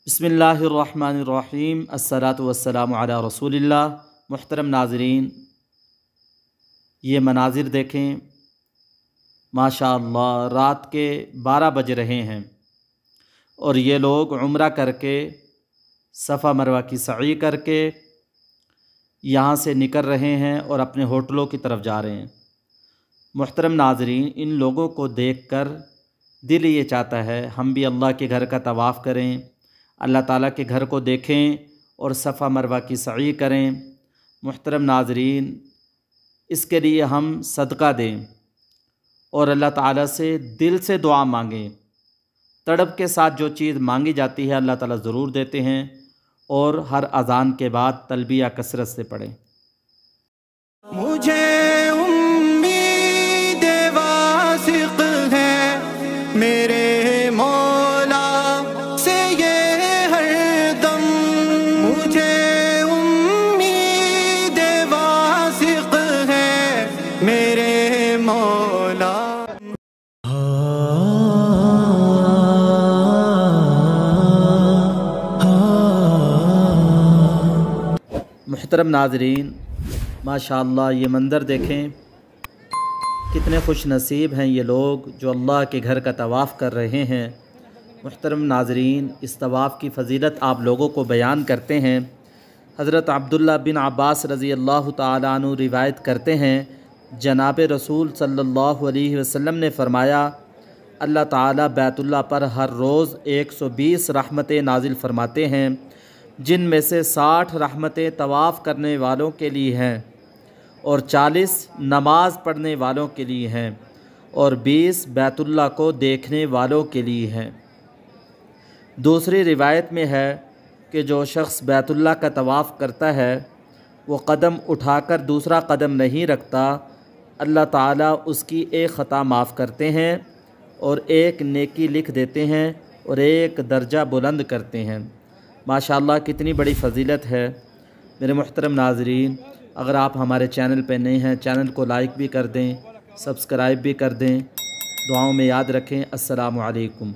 बिस्मिल्लाहिर्रहमानिर्रहीम अस्सलातु वस्सलामु अला रसूलिल्लाह। मुहतरम नाज़रीन, ये मनाजिर देखें, माशाअल्लाह रात के 12 बज रहे हैं और ये लोग उम्रा करके सफ़ा मरवा की सई करके यहाँ से निकल रहे हैं और अपने होटलों की तरफ जा रहे हैं। मुहतरम नाज़रीन, इन लोगों को देखकर दिल ये चाहता है हम भी अल्लाह के घर का तवाफ़ करें, अल्लाह ताला के घर को देखें और सफ़ा मरवा की सई करें। मुहतरम नाज़रीन, इसके लिए हम सदका दें और अल्लाह ताला से दिल से दुआ मांगें। तड़प के साथ जो चीज़ मांगी जाती है अल्लाह ताला ज़रूर देते हैं। और हर अज़ान के बाद तलबिया कसरत से पढ़ें। मुझे उम्मीद वासिक़ है मेरे मौला से ये हरदम, मुझे उम्मीद वासिक़ है मेरे मौला। मुहतरम नाज़रीन, माशाअल्लाह ये मंज़र देखें, कितने खुश नसीब हैं ये लोग जो अल्लाह के घर का तवाफ़ कर रहे हैं। मुहतरम नाज़रीन, इस तवाफ़ की फ़जीलत आप लोगों को बयान करते हैं। हज़रत अब्दुल्ला बिन अब्बास रज़ी अल्लाह ताला अन्हु रिवायत करते हैं, जनाब रसूल सल्लल्लाहु अलैहि वसल्लम ने फ़रमाया, अल्लाह ताला बैतुल्लाह पर हर रोज़ 120 रहमतें नाजिल फ़रमाते हैं, जिनमें से 60 रहमतें तवाफ़ करने वालों के लिए हैं और 40 नमाज़ पढ़ने वालों के लिए हैं और 20 बैतुल्लाह को देखने वालों के लिए हैं। दूसरी रिवायत में है कि जो शख्स बैतुल्लाह का तवाफ़ करता है वो कदम उठाकर दूसरा कदम नहीं रखता, अल्लाह ताला उसकी एक ख़ता माफ़ करते हैं और एक नेकी लिख देते हैं और एक दर्जा बुलंद करते हैं। माशाअल्लाह कितनी बड़ी फ़जीलत है। मेरे मुहतरम नाज़रीन, अगर आप हमारे चैनल पर नए हैं, चैनल को लाइक भी कर दें, सब्सक्राइब भी कर दें। दुआओं में याद रखें। अस्सलामु अलैकुम।